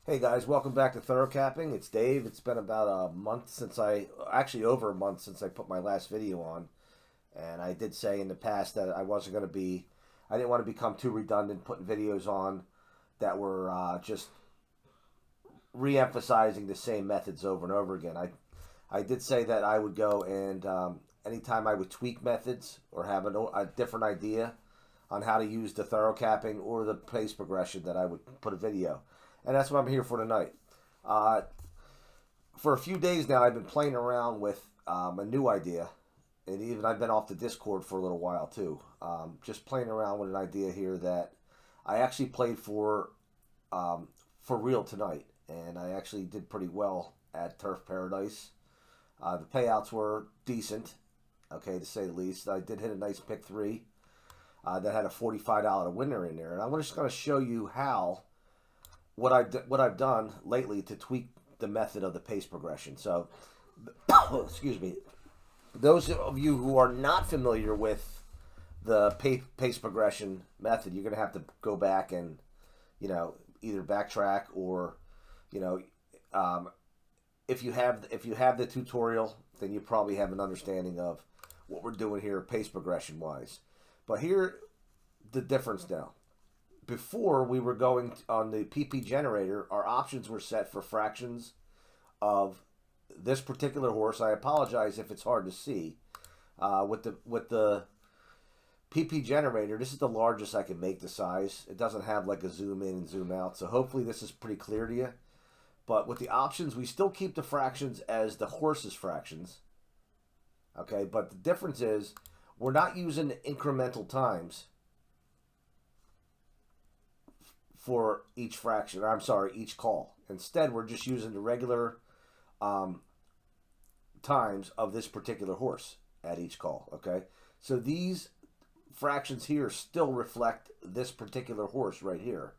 Hey guys, welcome back to Thorough Capping. It's Dave. It's been about a month since actually over a month since I put my last video on. And I did say in the past that I didn't want to become too redundant putting videos on that were just re-emphasizing the same methods over and over again. I did say that I would go and anytime I would tweak methods or have a different idea on how to use the thorough capping or the pace progression, that I would put a video. And that's what I'm here for tonight. Uh, for a few days now, I've been playing around with a new idea, and even I've been off the Discord for a little while too. Just playing around with an idea here that I actually played for real tonight, and I actually did pretty well at Turf Paradise. The payouts were decent, okay, to say the least. I did hit a nice pick three that had a $45 winner in there, and I'm just going to show you how what I've done lately to tweak the method of the pace progression. So, excuse me, those of you who are not familiar with the pace progression method, you're going to have to go back and either backtrack or you know if you have the tutorial, then you probably have an understanding of what we're doing here pace progression wise. But here the difference now. Before we were going on the PP generator, our options were set for fractions of this particular horse. I apologize if it's hard to see. With the PP generator, this is the largest I can make the size. It doesn't have like a zoom in and zoom out, so hopefully this is pretty clear to you. But with the options, we still keep the fractions as the horse's fractions. Okay, but the difference is we're not using incremental times for each fraction, or I'm sorry, each call. Instead, we're just using the regular times of this particular horse at each call, okay? So these fractions here still reflect this particular horse right here,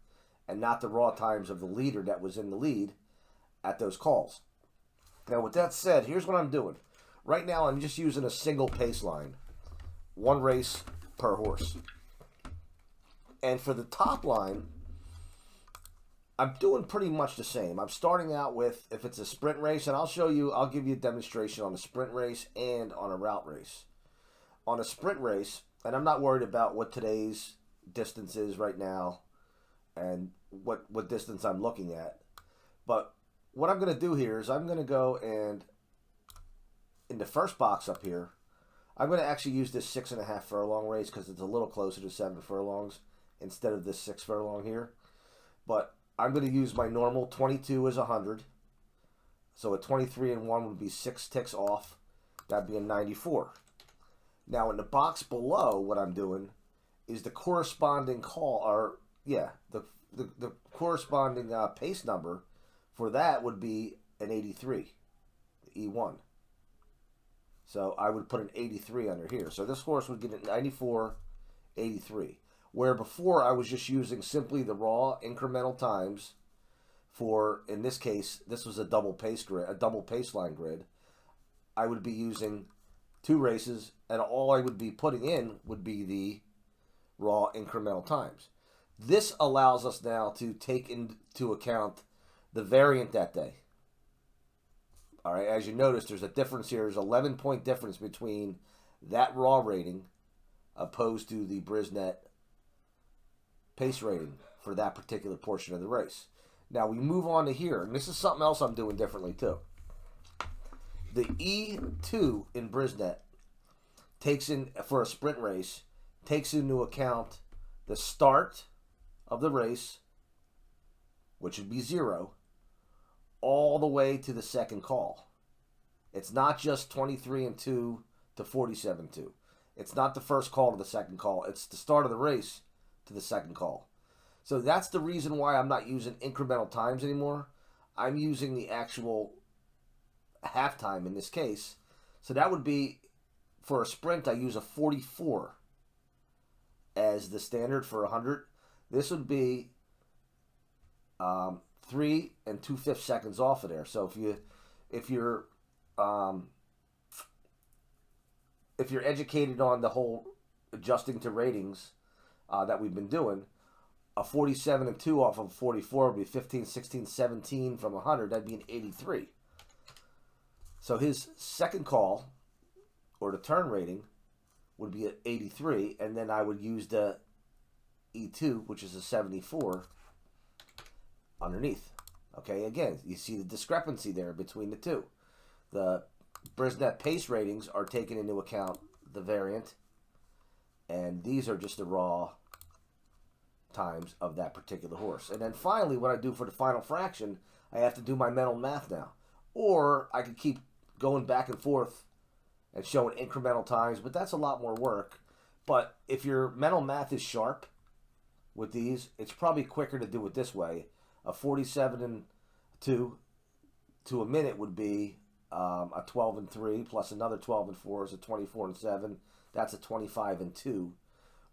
and not the raw times of the leader that was in the lead at those calls. Now, with that said, here's what I'm doing. Right now, I'm just using a single pace line. One race per horse. And for the top line, I'm doing pretty much the same. I'm starting out with, if it's a sprint race, and I'll give you a demonstration on a sprint race and on a route race. On a sprint race, and I'm not worried about what today's distance is right now and what distance I'm looking at. But what I'm going to do here is I'm going to go and, in the first box up here, I'm going to actually use this 6.5 furlong race because it's a little closer to 7 furlongs instead of this 6 furlong here. But I'm going to use my normal 22 as 100. So a 23 and 1 would be 6 ticks off. That'd be a 94. Now in the box below, what I'm doing is the corresponding call, or yeah, the corresponding pace number for that would be an 83, the E1. So I would put an 83 under here. So this horse would get a 94, 83. Where before I was just using simply the raw incremental times for, in this case, this was a double pace grid, a double pace line grid. I would be using 2 races, and all I would be putting in would be the raw incremental times. This allows us now to take into account the variant that day. All right, as you notice, there's a difference here. There's an 11-point difference between that raw rating opposed to the Brisnet pace rating for that particular portion of the race. Now we move on to here, and this is something else I'm doing differently too. The E2 in Brisnet takes in, for a sprint race, takes into account the start of the race, which would be 0, all the way to the second call. It's not just 23 and 2 to 47 2. It's not the first call to the second call. It's the start of the race to the second call. So that's the reason why I'm not using incremental times anymore. I'm using the actual halftime in this case. So that would be, for a sprint, I use a 44 as the standard for 100. This would be 3 2/5 seconds off of there. So if you're educated on the whole adjusting to ratings that we've been doing, a 47 and 2 off of 44 would be 15, 16, 17 from 100. That'd be an 83. So his second call, or the turn rating, would be at 83, and then I would use the E2, which is a 74, underneath. Okay, again, you see the discrepancy there between the two. The Brisnet pace ratings are taken into account the variant, and these are just the raw times of that particular horse. And then finally, what I do for the final fraction, I have to do my mental math now. Or I could keep going back and forth and showing incremental times, but that's a lot more work. But if your mental math is sharp with these, it's probably quicker to do it this way. A 47 and 2 to a minute would be a 12 and 3 plus another 12 and 4 is a 24 and 7. That's a 25 and 2,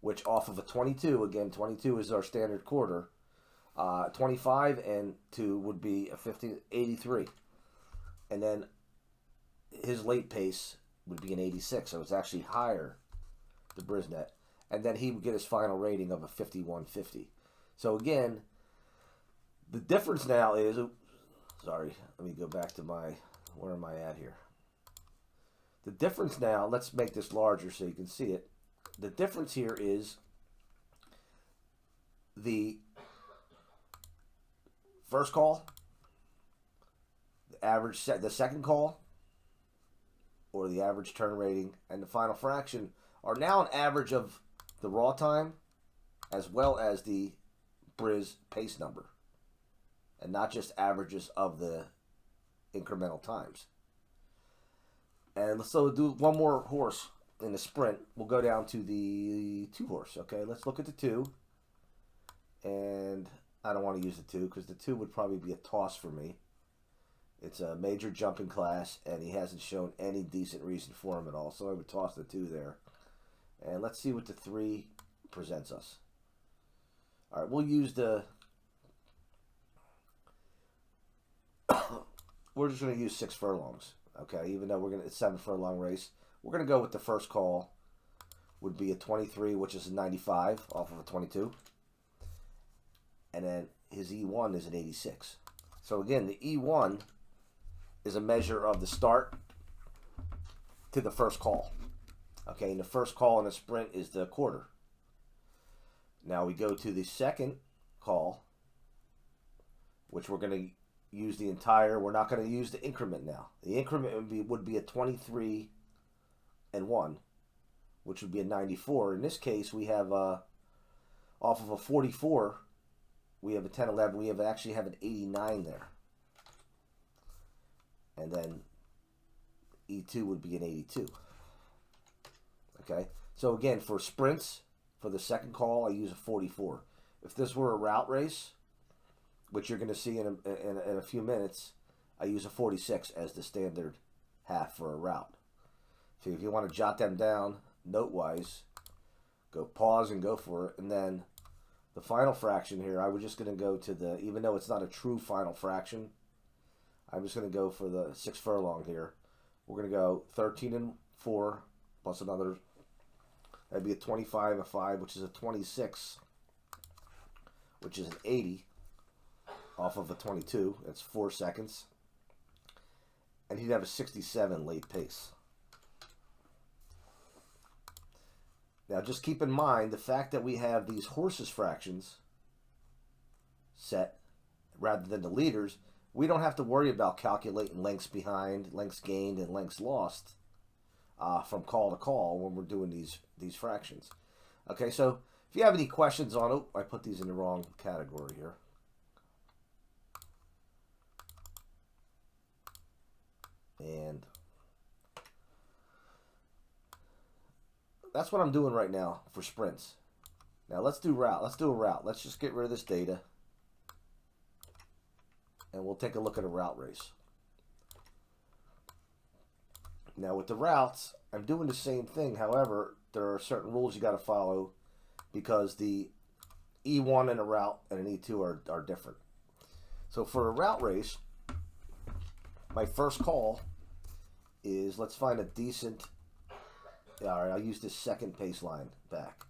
which off of a 22, again, 22 is our standard quarter. 25 and 2 would be a 83. And then his late pace would be an 86, so it's actually higher, the Brisnet. And then he would get his final rating of a 51.50. So again, the difference now is, sorry, let me go back to my, where am I at here? The difference now, let's make this larger so you can see it. The difference here is the first call, the average set, the second call, or the average turn rating, and the final fraction are now an average of the raw time as well as the Briz pace number, and not just averages of the incremental times. And so do one more horse in the sprint. We'll go down to the 2 horse. Okay, let's look at the 2. And I don't want to use the 2 because the 2 would probably be a toss for me. It's a major jumping class, and he hasn't shown any decent reason for him at all. So I would toss the 2 there. And let's see what the 3 presents us. All right, we'll use the... we're just going to use 6 furlongs. Okay, even though it's 7 furlong race. We're going to go with the first call. Would be a 23, which is a 95 off of a 22. And then his E1 is an 86. So again, the E1 is a measure of the start to the first call. Okay, and the first call in a sprint is the quarter. Now we go to the second call, which we're going to use the entire, we're not going to use the increment now. The increment would be a 23 and 1, which would be a 94. In this case, we have off of a 44, we have a 10, 11, we actually have an 89 there. And then E2 would be an 82. Okay, so again, for sprints, for the second call, I use a 44. If this were a route race, which you're going to see in a few minutes, I use a 46 as the standard half for a route. So if you want to jot them down note-wise, go pause and go for it. And then the final fraction here, I was just going to go to the, even though it's not a true final fraction, I'm just going to go for the 6 furlong here. We're going to go 13 and 4 plus another, that'd be a 25 and a 5, which is a 26, which is an 80 off of a 22. That's 4 seconds. And he'd have a 67 late pace. Now just keep in mind the fact that we have these horses fractions set rather than the leaders, we don't have to worry about calculating lengths behind, lengths gained, and lengths lost from call to call when we're doing these fractions. Okay, so if you have any questions on it, I put these in the wrong category here. And that's what I'm doing right now for sprints. Now let's do route. Let's do a route. Let's just get rid of this data. And we'll take a look at a route race. Now with the routes, I'm doing the same thing. However, there are certain rules you got to follow because the E1 in a route and an E2 are different. So for a route race, my first call is, let's find a decent, all right, I'll use this second pace line back,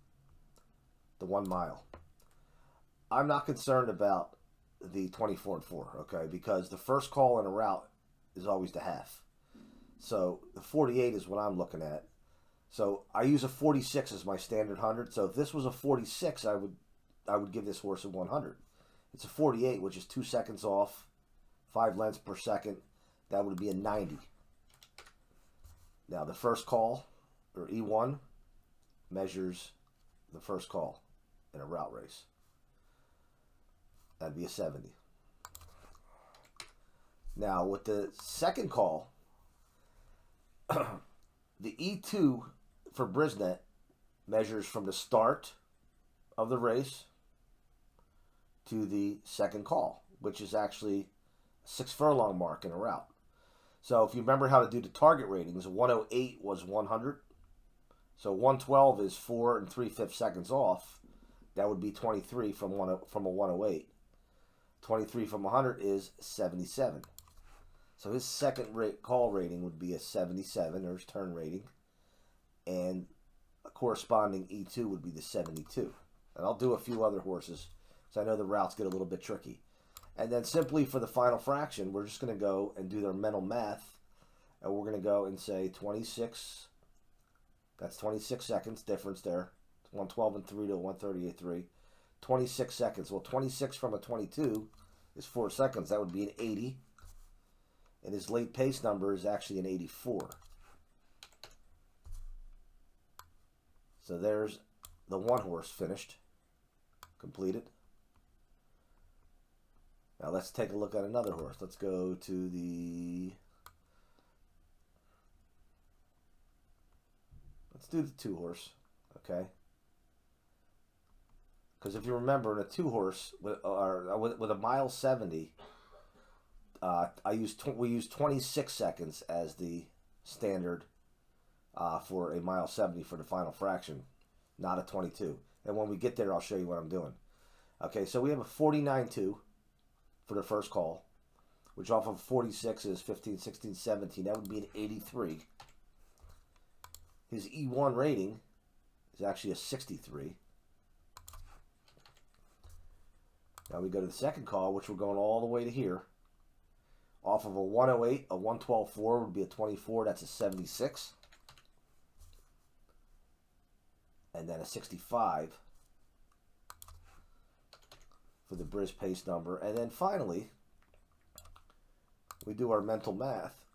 the 1 mile. I'm not concerned about the 24 and 4, okay? Because the first call in a route is always the half. So the 48 is what I'm looking at. So I use a 46 as my standard 100. So if this was a 46, I would give this horse a 100. It's a 48, which is 2 seconds off, 5 lengths per second. That would be a 90. Now the first call, or E1, measures the first call in a route race. That'd be a 70. Now with the second call, the E2 for Brisnet measures from the start of the race to the second call, which is actually a 6 furlong mark in a route. So if you remember how to do the target ratings, 108 was 100. So 112 is 4 3/5 seconds off. That would be 23 from a 108. 23 from 100 is 77. So his second call rating would be a 77, or his turn rating. And a corresponding E2 would be the 72. And I'll do a few other horses, because I know the routes get a little bit tricky. And then simply for the final fraction, we're just going to go and do their mental math. And we're going to go and say 26. That's 26 seconds difference there. 112 and 3 to 138 3. 26 seconds. Well, 26 from a 22 is 4 seconds. That would be an 80. And his late pace number is actually an 84. So there's the one horse finished, completed. Now let's take a look at another horse. Let's go to the... Let's do the 2 horse, okay? Because if you remember, in a 2 horse with a mile 70, we use 26 seconds as the standard for a mile 70 for the final fraction, not a 22. And when we get there, I'll show you what I'm doing. Okay, so we have a 49.2 for the first call, which off of 46 is 15, 16, 17. That would be an 83. His E1 rating is actually a 63. Now we go to the second call, which we're going all the way to here. Off of a 108, a 112.4 would be a 24. That's a 76. And then a 65 for the Bris pace number. And then finally, we do our mental math.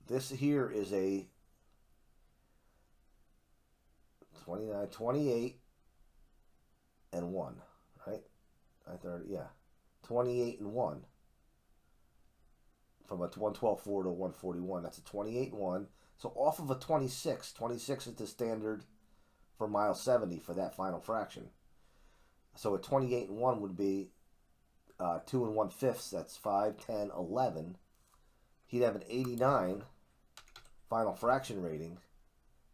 This here is a 29, 28, and 1, right? 28 and 1. From a 112.4 to 141. That's a 28 and 1. So off of a 26. 26 is the standard for mile 70 for that final fraction. So a 28 and 1 would be 2 1/5. That's 5, 10, 11. He'd have an 89 final fraction rating,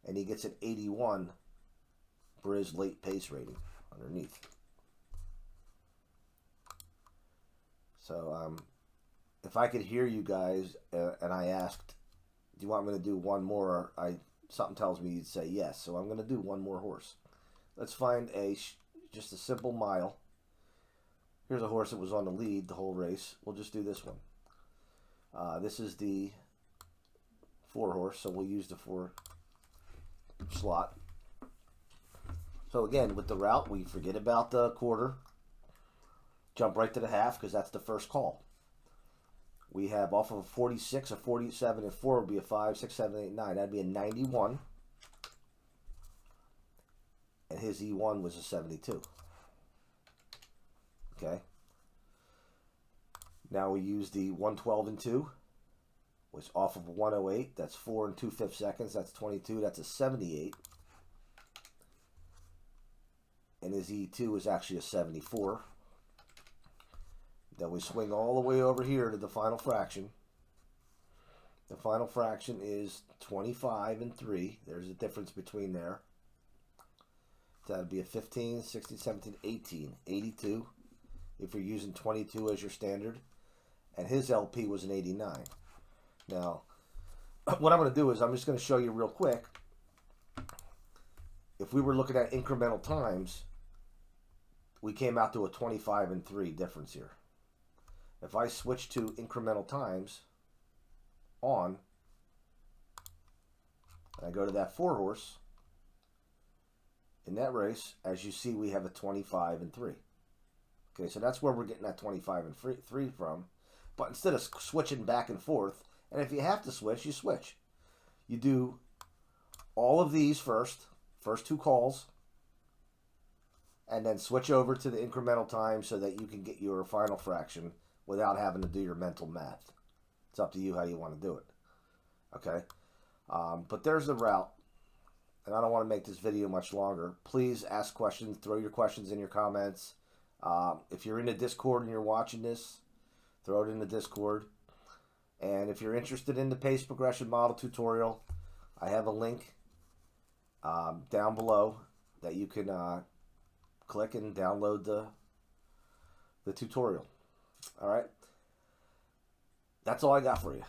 and he gets an 81 Bris late pace rating underneath. So if I could hear you guys and I asked, do you want me to do one more? Something tells me you'd say yes. So I'm going to do one more horse. Let's find just a simple mile. Here's a horse that was on the lead the whole race. We'll just do this one. This is the 4 horse, so we'll use the 4 slot. So again, with the route, we forget about the quarter. Jump right to the half, because that's the first call. We have off of a 46, a 47, and 4 would be a 5, 6, 7, 8, 9. That'd be a 91. And his E1 was a 72. Okay. Now we use the 112 and 2, which off of a 108. That's 4 2/5 seconds. That's 22. That's a 78. And his E2 is actually a 74. Then we swing all the way over here to the final fraction. The final fraction is 25 and 3. There's a difference between there. So that'd be a 15, 16, 17, 18, 82 if you're using 22 as your standard. And his LP was an 89. Now, what I'm going to do is I'm just going to show you real quick. If we were looking at incremental times, we came out to a 25 and 3 difference here. If I switch to incremental times on, and I go to that 4 horse, in that race, as you see, we have a 25 and 3. Okay, so that's where we're getting that 25 and 3 from. But instead of switching back and forth, and if you have to switch, you switch. You do all of these first 2 calls, and then switch over to the incremental time so that you can get your final fraction without having to do your mental math. It's up to you how you want to do it. Okay? But there's the route. And I don't want to make this video much longer. Please ask questions. Throw your questions in your comments. If you're in the Discord and you're watching this, throw it in the Discord. And if you're interested in the pace progression model tutorial, I have a link down below that you can click and download the tutorial. All right? That's all I got for you.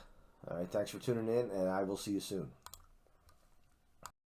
All right, thanks for tuning in, and I will see you soon.